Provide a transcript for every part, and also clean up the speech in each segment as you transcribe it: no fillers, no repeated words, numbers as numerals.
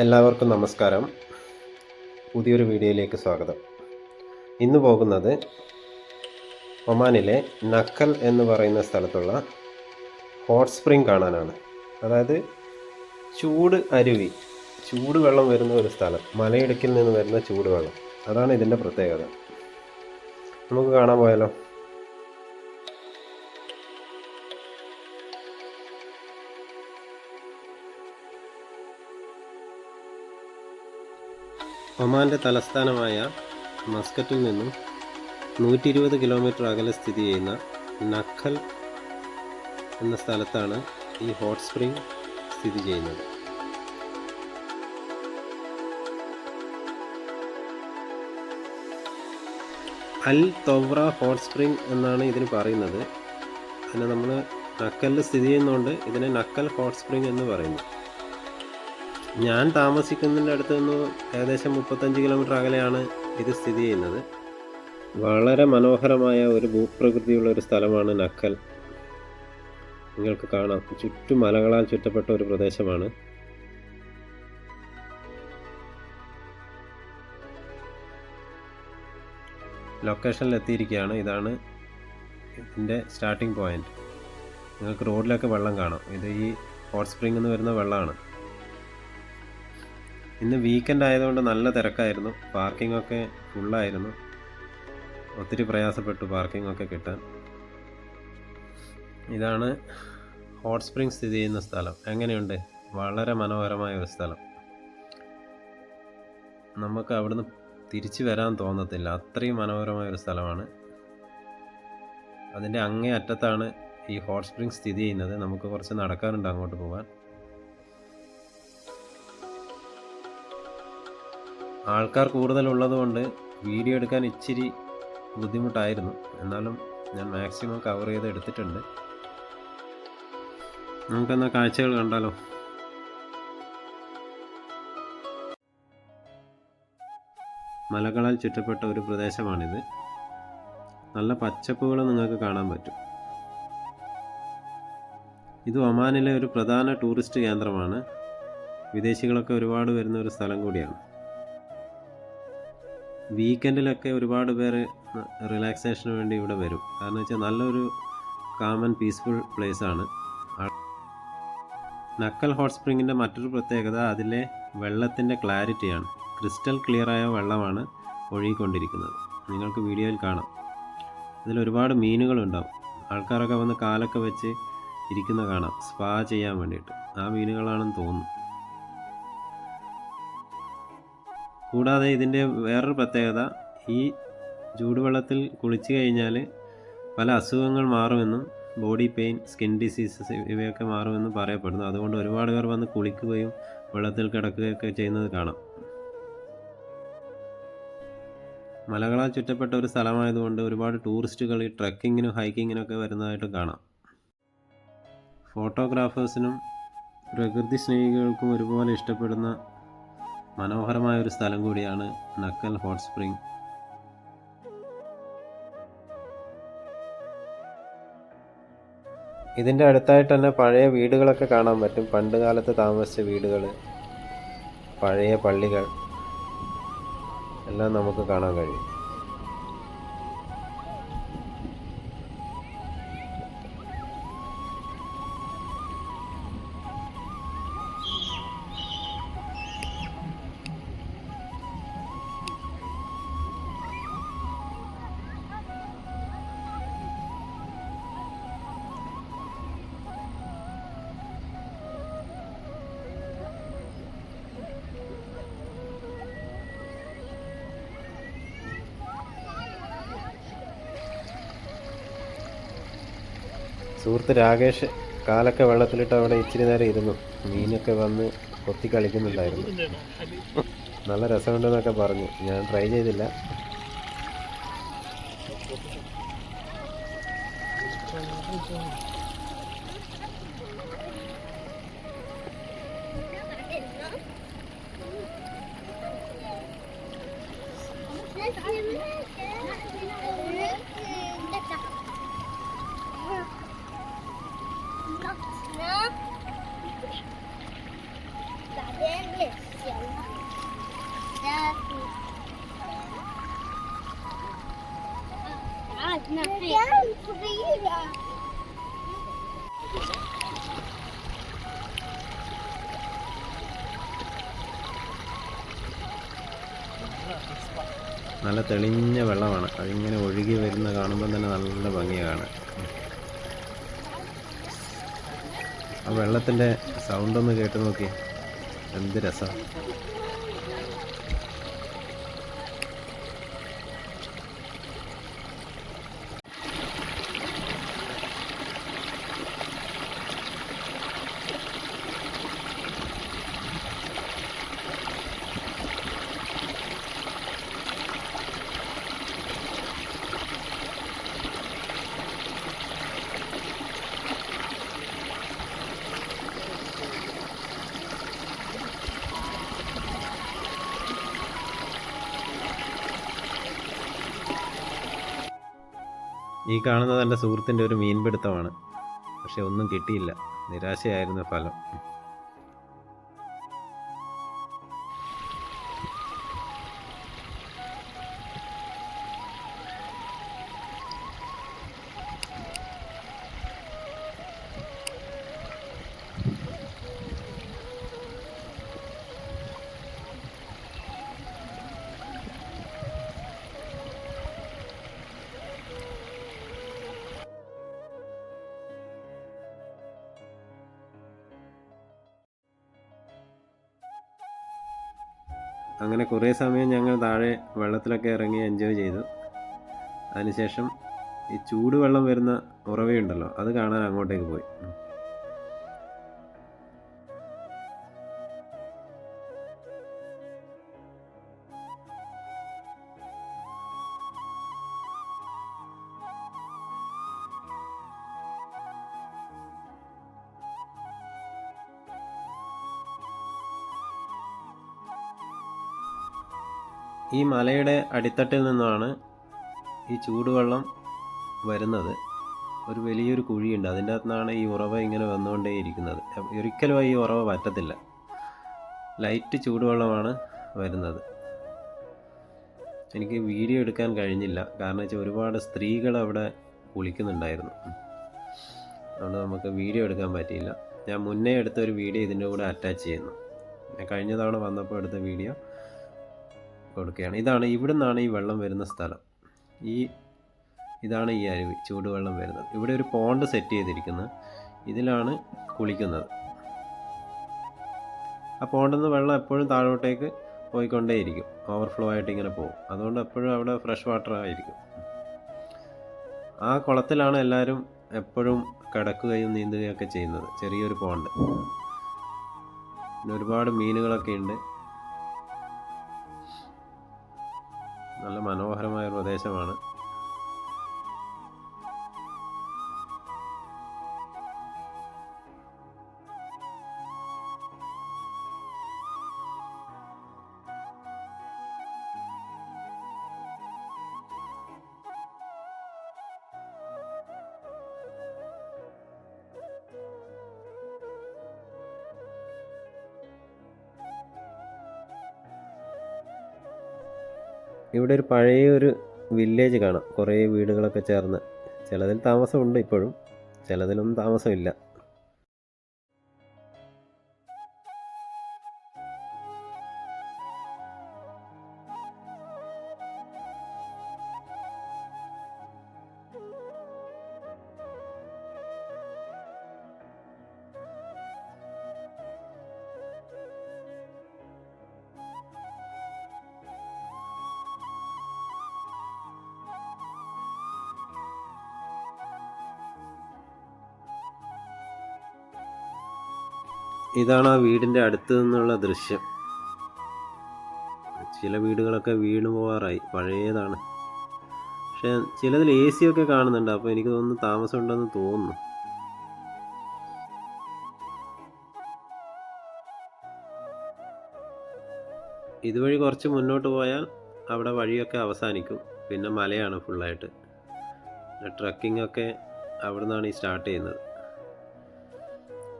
എല്ലാവർക്കും നമസ്കാരം. പുതിയൊരു വീഡിയോയിലേക്ക് സ്വാഗതം. ഇന്ന് പോകുന്നത് ഒമാനിലെ നഖൽ എന്ന് പറയുന്ന സ്ഥലത്തുള്ള ഹോട്ട് സ്പ്രിംഗ് കാണാനാണ്. അതായത് ചൂടുവെള്ളം വരുന്ന ഒരു സ്ഥലം, മലയിടുക്കിൽ നിന്ന് വരുന്ന ചൂടുവെള്ളം. അതാണ് ഇതിൻ്റെ പ്രത്യേകത. നമുക്ക് കാണാൻ പോയാലോ? ഒമാൻ്റെ തലസ്ഥാനമായ മസ്കറ്റിൽ നിന്നും 120 കിലോമീറ്റർ അകലെ സ്ഥിതി ചെയ്യുന്ന നഖൽ എന്ന സ്ഥലത്താണ് ഈ ഹോട്ട് സ്പ്രിംഗ് സ്ഥിതി ചെയ്യുന്നത്. അൽ തൊവ്ര ഹോട്ട് സ്പ്രിംഗ് എന്നാണ് ഇതിന് പറയുന്നത്. അതിനെ നമ്മൾ നഖലിൽ സ്ഥിതി ചെയ്യുന്നതുകൊണ്ട് ഇതിനെ നഖൽ ഹോട്ട് സ്പ്രിംഗ് എന്ന് പറയുന്നു. ഞാൻ താമസിക്കുന്നതിൻ്റെ അടുത്ത് നിന്ന് ഏകദേശം 35 കിലോമീറ്റർ അകലെയാണ് ഇത് സ്ഥിതി ചെയ്യുന്നത്. വളരെ മനോഹരമായ ഒരു ഭൂപ്രകൃതിയുള്ള ഒരു സ്ഥലമാണ് നഖൽ. നിങ്ങൾക്ക് കാണാം, ചുറ്റും മലകളാൽ ചുറ്റപ്പെട്ട ഒരു പ്രദേശമാണ്. ലൊക്കേഷനിൽ എത്തിയിരിക്കുകയാണ്. ഇതാണ് ഇതിൻ്റെ സ്റ്റാർട്ടിംഗ് പോയിന്റ്. നിങ്ങൾക്ക് റോഡിലൊക്കെ വെള്ളം കാണാം. ഇത് ഈ ഹോട്ട് സ്പ്രിംഗിൽ നിന്ന് വരുന്ന വെള്ളമാണ്. ഇന്ന് വീക്കെൻഡ് ആയതുകൊണ്ട് നല്ല തിരക്കായിരുന്നു. പാർക്കിങ്ങൊക്കെ ഫുള്ളായിരുന്നു. ഒത്തിരി പ്രയാസപ്പെട്ടു പാർക്കിങ്ങൊക്കെ കിട്ടാൻ. ഇതാണ് ഹോട്ട് സ്പ്രിംഗ് സ്ഥിതി ചെയ്യുന്ന സ്ഥലം. എങ്ങനെയുണ്ട്? വളരെ മനോഹരമായ ഒരു സ്ഥലം. നമുക്ക് അവിടുന്ന് തിരിച്ചു വരാൻ തോന്നത്തില്ല, അത്രയും മനോഹരമായ ഒരു സ്ഥലമാണ്. അതിൻ്റെ അങ്ങേ അറ്റത്താണ് ഈ ഹോട്ട് സ്പ്രിംഗ് സ്ഥിതി ചെയ്യുന്നത്. നമുക്ക് കുറച്ച് നടക്കാനുണ്ട് അങ്ങോട്ട് പോകാൻ. ആൾക്കാർ കൂടുതലുള്ളത് കൊണ്ട് വീഡിയോ എടുക്കാൻ ഇച്ചിരി ബുദ്ധിമുട്ടായിരുന്നു. എന്നാലും ഞാൻ മാക്സിമം കവർ ചെയ്ത് എടുത്തിട്ടുണ്ട്. നമുക്കെന്നാ കാഴ്ചകൾ കണ്ടാലോ? മലകളാൽ ചുറ്റപ്പെട്ട ഒരു പ്രദേശമാണിത്. നല്ല പച്ചപ്പുകൾ നിങ്ങൾക്ക് കാണാൻ പറ്റും. ഇത് ഒമാനിലെ ഒരു പ്രധാന ടൂറിസ്റ്റ് കേന്ദ്രമാണ്. വിദേശികളൊക്കെ ഒരുപാട് വരുന്ന ഒരു സ്ഥലം കൂടിയാണ്. വീക്കെൻഡിലൊക്കെ ഒരുപാട് പേര് റിലാക്സേഷന് വേണ്ടി ഇവിടെ വരും. കാരണം വെച്ചാൽ നല്ലൊരു കാം ആൻഡ് പീസ്ഫുൾ പ്ലേസാണ്. നഖൽ ഹോട്ട് സ്പ്രിങ്ങിൻ്റെ മറ്റൊരു പ്രത്യേകത അതിലെ വെള്ളത്തിൻ്റെ ക്ലാരിറ്റിയാണ്. ക്രിസ്റ്റൽ ക്ലിയറായ വെള്ളമാണ് ഒഴുകിക്കൊണ്ടിരിക്കുന്നത്. നിങ്ങൾക്ക് വീഡിയോയിൽ കാണാം. ഇതിലൊരുപാട് മീനുകളുണ്ടാവും. ആൾക്കാരൊക്കെ വന്ന് കാലൊക്കെ വെച്ച് ഇരിക്കുന്ന കാണാം, സ്പാ ചെയ്യാൻ വേണ്ടിയിട്ട്. ആ മീനുകളാണെന്ന് തോന്നുന്നു. കൂടാതെ ഇതിൻ്റെ വേറൊരു പ്രത്യേകത, ഈ ചൂടുവെള്ളത്തിൽ കുളിച്ചു കഴിഞ്ഞാൽ പല അസുഖങ്ങൾ മാറുമെന്നും ബോഡി പെയിൻ, സ്കിൻ ഡിസീസസ് ഇവയൊക്കെ മാറുമെന്നും പറയപ്പെടുന്നു. അതുകൊണ്ട് ഒരുപാട് പേർ വന്ന് കുളിക്കുകയും വെള്ളത്തിൽ കിടക്കുകയൊക്കെ ചെയ്യുന്നത് കാണാം. മലകളാൽ ചുറ്റപ്പെട്ട ഒരു സ്ഥലമായതുകൊണ്ട് ഒരുപാട് ടൂറിസ്റ്റുകൾ ഈ ട്രക്കിങ്ങിനും ഹൈക്കിങ്ങിനൊക്കെ വരുന്നതായിട്ട് കാണാം. ഫോട്ടോഗ്രാഫേഴ്സിനും പ്രകൃതി സ്നേഹികൾക്കും ഒരുപോലെ ഇഷ്ടപ്പെടുന്ന മനോഹരമായ ഒരു സ്ഥലം കൂടിയാണ് നഖൽ ഹോട്ട് സ്പ്രിംഗ്. ഇതിൻ്റെ അടുത്തായിട്ട് തന്നെ പഴയ വീടുകളൊക്കെ കാണാൻ പറ്റും. പണ്ട് കാലത്ത് താമസിച്ച വീടുകൾ, പഴയ പള്ളികൾ എല്ലാം നമുക്ക് കാണാൻ കഴിയും. സുഹൃത്ത് രാകേഷ് കാലൊക്കെ വെള്ളത്തിലിട്ട് അവിടെ ഇച്ചിരി നേരം ഇരുന്നു. മീനൊക്കെ വന്ന് കൊത്തി കളിക്കുന്നുണ്ടായിരുന്നു. നല്ല രസമുണ്ടെന്നൊക്കെ പറഞ്ഞു. ഞാൻ ട്രൈ ചെയ്തില്ല. بعدين ليش നല്ല തെളിഞ്ഞ വെള്ളമാണ്, അതിങ്ങനെ ഒഴുകി വരുന്ന കാണുമ്പോൾ തന്നെ നല്ല ഭംഗിയാണ്. ആ വെള്ളത്തിൻ്റെ സൗണ്ടൊന്ന് കേട്ട് നോക്കി, എന്ത് രസം. ഈ കാണുന്നത് എൻ്റെ സുഹൃത്തിൻ്റെ ഒരു മീൻപിടുത്തമാണ്. പക്ഷെ ഒന്നും കിട്ടിയില്ല, നിരാശയായിരുന്നു ഫലം. അങ്ങനെ കുറേ സമയം ഞങ്ങൾ താഴെ വെള്ളത്തിലൊക്കെ ഇറങ്ങി എൻജോയ് ചെയ്തു. അതിനുശേഷം ഈ ചൂടുവെള്ളം വരുന്ന ഉറവയുണ്ടല്ലോ, അത് കാണാൻ അങ്ങോട്ടേക്ക് പോയി. ഈ മലയുടെ അടിത്തട്ടിൽ നിന്നാണ് ഈ ചൂടുവെള്ളം വരുന്നത്. ഒരു വലിയൊരു കുഴിയുണ്ട്, അതിൻ്റെ അകത്തു നിന്നാണ് ഈ ഉറവ ഇങ്ങനെ വന്നുകൊണ്ടേയിരിക്കുന്നത്. ഒരിക്കലും ഈ ഉറവ വറ്റത്തില്ല, ലൈറ്റ് ചൂടുവെള്ളമാണ് വരുന്നത്. എനിക്ക് വീഡിയോ എടുക്കാൻ കഴിഞ്ഞില്ല, കാരണം വെച്ചാൽ ഒരുപാട് സ്ത്രീകൾ അവിടെ കുളിക്കുന്നുണ്ടായിരുന്നു, അതുകൊണ്ട് നമുക്ക് വീഡിയോ എടുക്കാൻ പറ്റിയില്ല. ഞാൻ മുന്നേ എടുത്ത ഒരു വീഡിയോ ഇതിൻ്റെ കൂടെ അറ്റാച്ച് ചെയ്യുന്നു. ഞാൻ കഴിഞ്ഞ തവണ വന്നപ്പോൾ എടുത്ത വീഡിയോ കൊടുക്കുകയാണ്. ഇവിടെ നിന്നാണ് ഈ വെള്ളം വരുന്ന സ്ഥലം. ഇതാണ് ഈ അരുവി, ചൂടുവെള്ളം വരുന്നത്. ഇവിടെ ഒരു പോണ്ട് സെറ്റ് ചെയ്തിരിക്കുന്നത്, ഇതിലാണ് കുളിക്കുന്നത്. ആ പോണ്ടിൽ നിന്ന് വെള്ളം എപ്പോഴും താഴോട്ടേക്ക് പോയിക്കൊണ്ടേയിരിക്കും, ഓവർഫ്ലോ ആയിട്ട് ഇങ്ങനെ പോകും. അതുകൊണ്ട് എപ്പോഴും അവിടെ ഫ്രഷ് വാട്ടർ ആയിരിക്കും. ആ കുളത്തിലാണ് എല്ലാവരും എപ്പോഴും കിടക്കുകയും നീന്തുകയൊക്കെ ചെയ്യുന്നത്. ചെറിയൊരു പോണ്ട്, പിന്നെ ഒരുപാട് മീനുകളൊക്കെ ഉണ്ട്. നല്ല മനോഹരമായ പ്രദേശമാണ്. ഇവിടെ ഒരു പഴയ ഒരു വില്ലേജ് കാണാം, കുറേ വീടുകളൊക്കെ ചേർന്ന്. ചിലതിൽ താമസമുണ്ട് ഇപ്പോഴും, ചിലതിലൊന്നും താമസമില്ല. ഇതാണ് ആ വീടിൻ്റെ അടുത്ത് നിന്നുള്ള ദൃശ്യം. ചില വീടുകളൊക്കെ വീണു പോകാറായി, പഴയതാണ്. പക്ഷെ ചിലതിൽ AC ഒക്കെ കാണുന്നുണ്ട്, അപ്പോൾ എനിക്ക് തോന്നുന്നു താമസമുണ്ടെന്ന് തോന്നുന്നു. ഇതുവഴി കുറച്ച് മുന്നോട്ട് പോയാൽ അവിടെ വഴിയൊക്കെ അവസാനിക്കും, പിന്നെ മലയാണ് ഫുള്ളായിട്ട്. ട്രക്കിംഗ് ഒക്കെ അവിടെ നിന്നാണ് ഈ സ്റ്റാർട്ട് ചെയ്യുന്നത്.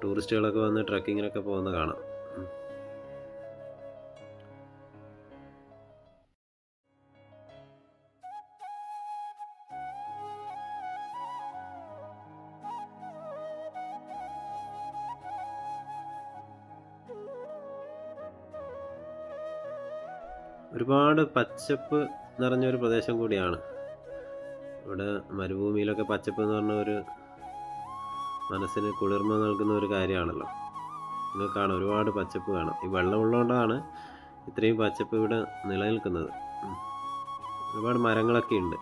ടൂറിസ്റ്റുകളൊക്കെ വന്ന് ട്രക്കിങ്ങിനൊക്കെ പോകുന്നത് കാണാം. ഒരുപാട് പച്ചപ്പ് നിറഞ്ഞൊരു പ്രദേശം കൂടിയാണ്. ഇവിടെ മരുഭൂമിയിലൊക്കെ പച്ചപ്പ് എന്ന് പറഞ്ഞ ഒരു മനസ്സിന് കുളിർമ നൽകുന്ന ഒരു കാര്യമാണല്ലോ. നിങ്ങൾക്ക് കാണാം, ഒരുപാട് പച്ചപ്പ് കാണാം. ഈ വെള്ളമുള്ളതുകൊണ്ടാണ് ഇത്രയും പച്ചപ്പ് ഇവിടെ നിലനിൽക്കുന്നത്. ഒരുപാട് മരങ്ങളൊക്കെ ഉണ്ട്.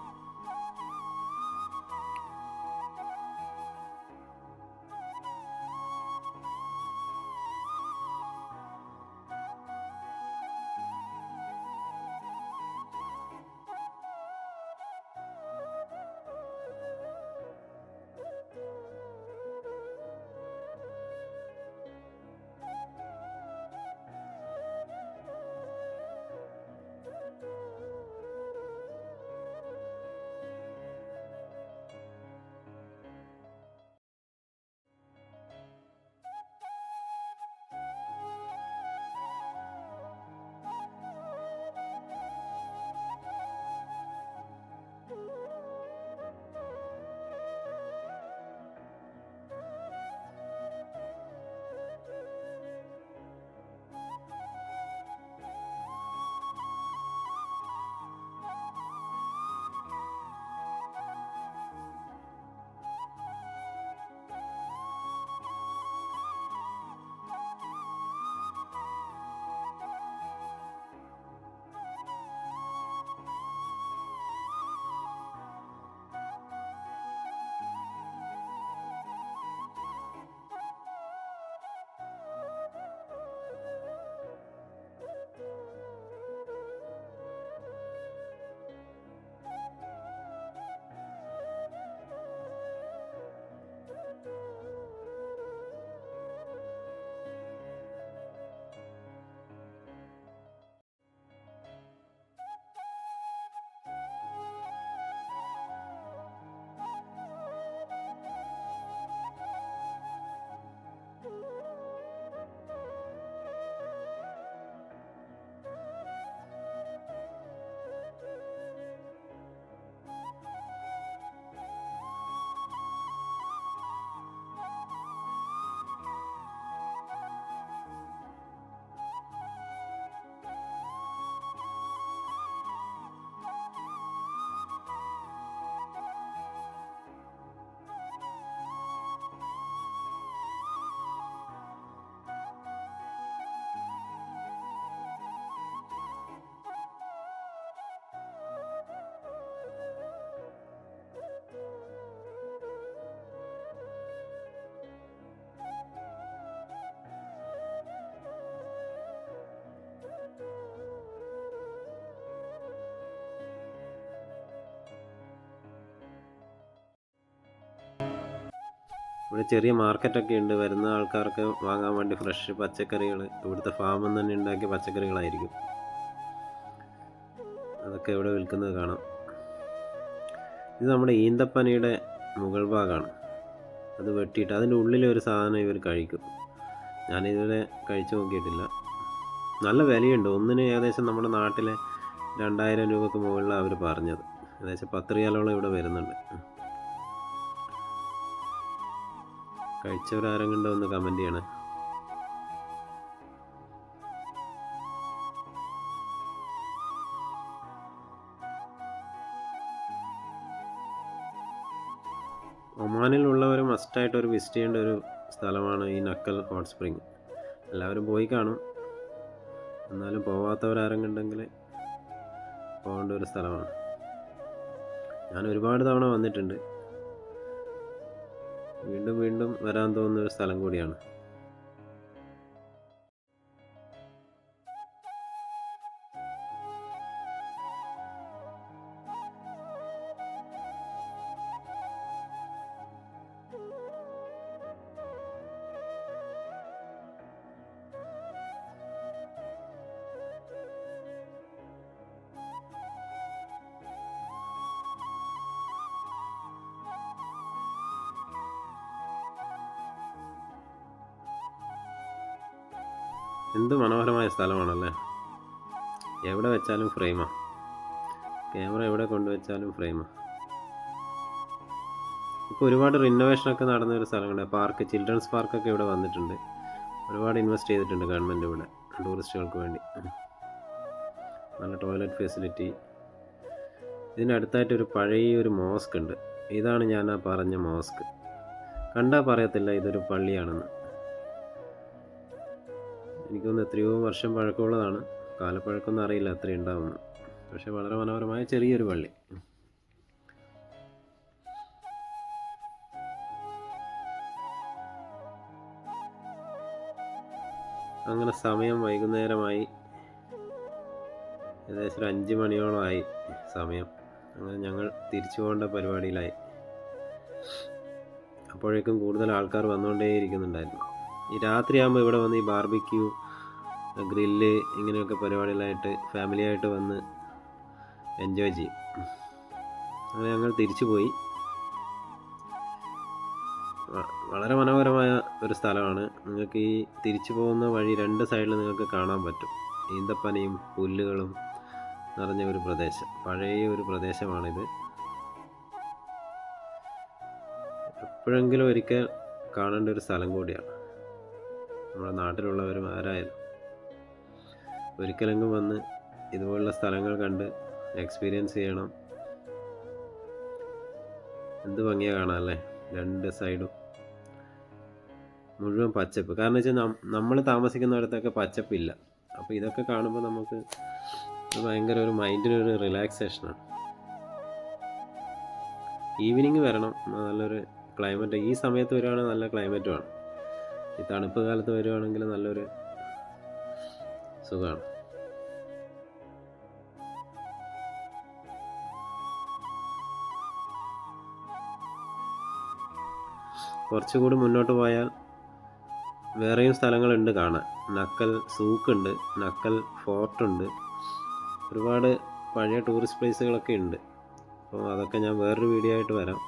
ഇവിടെ ചെറിയ മാർക്കറ്റൊക്കെ ഉണ്ട്. വരുന്ന ആൾക്കാർക്ക് വാങ്ങാൻ വേണ്ടി ഫ്രഷ് പച്ചക്കറികൾ, ഇവിടുത്തെ ഫാമിൽ നിന്ന് തന്നെ ഉണ്ടാക്കിയ പച്ചക്കറികളായിരിക്കും. അതൊക്കെ ഇവിടെ വിൽക്കുന്നത് കാണാം. ഇത് നമ്മുടെ ഈന്തപ്പനയുടെ മുകൾ ഭാഗമാണ്. അത് വെട്ടിയിട്ട് അതിൻ്റെ ഉള്ളിലൊരു സാധനം ഇവർ കഴിക്കും. ഞാനിതുവരെ കഴിച്ചു നോക്കിയിട്ടില്ല. നല്ല വിലയുണ്ട്. ഒന്നിന് ഏകദേശം നമ്മുടെ നാട്ടിലെ 2000 രൂപയ്ക്ക് മുകളിലാണ് അവർ പറഞ്ഞത്. ഏകദേശം 10 റിയാലോളം ഇവിടെ വരുന്നുണ്ട്. കഴിച്ചവരാരെങ്കിലും ഒന്ന് കമൻറ്റ് ചെയ്യണേ. ഒമാനിലുള്ളവർ മസ്റ്റായിട്ട് ഒരു വിസിറ്റ് ചെയ്യേണ്ട ഒരു സ്ഥലമാണ് ഈ നക്കൽ ഹോട്ട് സ്പ്രിങ്. എല്ലാവരും പോയി കാണും, എന്നാലും പോവാത്തവരാരെങ്കിലും ഉണ്ടെങ്കിൽ പോകേണ്ട ഒരു സ്ഥലമാണ്. ഞാൻ ഒരുപാട് തവണ വന്നിട്ടുണ്ട്. വീണ്ടും വീണ്ടും വരാൻ തോന്നുന്ന ഒരു സ്ഥലം കൂടിയാണ്. എന്ത് മനോഹരമായ സ്ഥലമാണല്ലേ. എവിടെ വെച്ചാലും ഫ്രെയിമാണ്. ക്യാമറ എവിടെ കൊണ്ടുവച്ചാലും ഫ്രെയിമാണ്. ഇപ്പോൾ ഒരുപാട് റിനോവേഷനൊക്കെ നടന്ന ഒരു സ്ഥലമുണ്ട്. പാർക്ക്, ചിൽഡ്രൻസ് പാർക്കൊക്കെ ഇവിടെ വന്നിട്ടുണ്ട്. ഒരുപാട് ഇൻവെസ്റ്റ് ചെയ്തിട്ടുണ്ട് ഗവൺമെൻറ് ഇവിടെ ടൂറിസ്റ്റുകൾക്ക് വേണ്ടി. നല്ല ടോയ്ലറ്റ് ഫെസിലിറ്റി. ഇതിനടുത്തായിട്ടൊരു പഴയൊരു മോസ്ക് ഉണ്ട്. ഇതാണ് ഞാൻ ആ പറഞ്ഞ മോസ്ക്. കണ്ടാൽ പറയത്തില്ല ഇതൊരു പള്ളിയാണെന്ന്. എനിക്കൊന്ന് എത്രയോ വർഷം പഴക്കമുള്ളതാണ്. കാലപ്പഴക്കമൊന്നും അറിയില്ല എത്ര ഉണ്ടാവുമെന്ന്. പക്ഷെ വളരെ മനോഹരമായ ചെറിയൊരു പള്ളി. അങ്ങനെ സമയം വൈകുന്നേരമായി. ഏകദേശം 5 മണിയോളമായി സമയം. അങ്ങനെ ഞങ്ങൾ തിരിച്ചു പോകേണ്ട പരിപാടിയിലായി. അപ്പോഴേക്കും കൂടുതൽ ആൾക്കാർ വന്നുകൊണ്ടേയിരിക്കുന്നുണ്ടായിരുന്നു. ഈ രാത്രിയാകുമ്പോൾ ഇവിടെ വന്ന് ഈ ബാർബിക്യൂ, ഗ്രില്ല് ഇങ്ങനെയൊക്കെ പരിപാടികളായിട്ട് ഫാമിലിയായിട്ട് വന്ന് എൻജോയ് ചെയ്യും. അങ്ങനെ ഞങ്ങൾ തിരിച്ചു പോയി. വളരെ മനോഹരമായ ഒരു സ്ഥലമാണ്. നിങ്ങൾക്ക് ഈ തിരിച്ചു പോകുന്ന വഴി 2 സൈഡിൽ നിങ്ങൾക്ക് കാണാൻ പറ്റും. ഈന്തപ്പനയും പുല്ലുകളും നിറഞ്ഞ ഒരു പ്രദേശം, പഴയ ഒരു പ്രദേശമാണിത്. എപ്പോഴെങ്കിലും ഒരിക്കൽ കാണേണ്ട ഒരു സ്ഥലം കൂടിയാണ്. നമ്മുടെ നാട്ടിലുള്ളവരും ആരായാലും ഒരിക്കലെങ്കിലും വന്ന് ഇതുപോലുള്ള സ്ഥലങ്ങൾ കണ്ട് എക്സ്പീരിയൻസ് ചെയ്യണം. എന്ത് ഭംഗിയാ കാണാമല്ലേ. 2 സൈഡും മുഴുവൻ പച്ചപ്പ്. കാരണം വെച്ചാൽ നമ്മൾ താമസിക്കുന്നിടത്തൊക്കെ പച്ചപ്പില്ല. അപ്പോൾ ഇതൊക്കെ കാണുമ്പോൾ നമുക്ക് ഭയങ്കര ഒരു മൈൻഡിനൊരു റിലാക്സേഷനാണ്. ഈവനിങ് വരണം, നല്ലൊരു ക്ലൈമറ്റ്. ഈ സമയത്ത് വരുവാണെങ്കിൽ നല്ല ക്ലൈമറ്റുമാണ്. ഈ തണുപ്പ് കാലത്ത് വരുവാണെങ്കിൽ നല്ലൊരു സുഖമാണ്. കുറച്ചുകൂടി മുന്നോട്ട് പോയാൽ വേറെയും സ്ഥലങ്ങളുണ്ട് കാണാൻ. നക്കൽ സൂക്കുണ്ട്, നക്കൽ ഫോർട്ടുണ്ട്, ഒരുപാട് പഴയ ടൂറിസ്റ്റ് പ്ലേസുകളൊക്കെ ഉണ്ട്. അപ്പോൾ അതൊക്കെ ഞാൻ വേറൊരു വീഡിയോ ആയിട്ട് വരാം.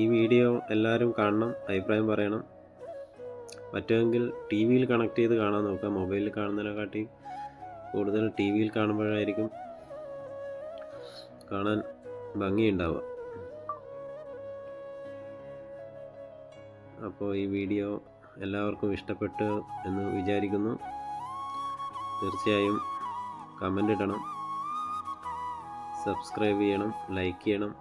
ഈ വീഡിയോ എല്ലാവരും കാണണം, അഭിപ്രായം പറയണം. പറ്റുമെങ്കിൽ ടി വിയിൽ കണക്ട് ചെയ്ത് കാണാൻ നോക്കുക. മൊബൈലിൽ കാണുന്നതിനെക്കാട്ടി കൂടുതൽ ടി വിയിൽ കാണുമ്പോഴായിരിക്കും കാണാൻ ഭംഗിയുണ്ടാവുക. അപ്പോൾ ഈ വീഡിയോ എല്ലാവർക്കും ഇഷ്ടപ്പെട്ടു എന്ന് വിചാരിക്കുന്നു. തീർച്ചയായും കമൻ്റ് ഇടണം, സബ്സ്ക്രൈബ് ചെയ്യണം, ലൈക്ക് ചെയ്യണം.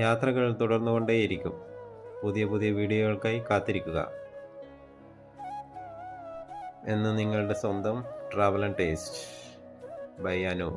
യാത്രകൾ തുടർന്നുകൊണ്ടേയിരിക്കും. പുതിയ പുതിയ വീഡിയോകൾക്കായി കാത്തിരിക്കുക. എന്ന് നിങ്ങളുടെ സ്വന്തം travel and taste by Anu.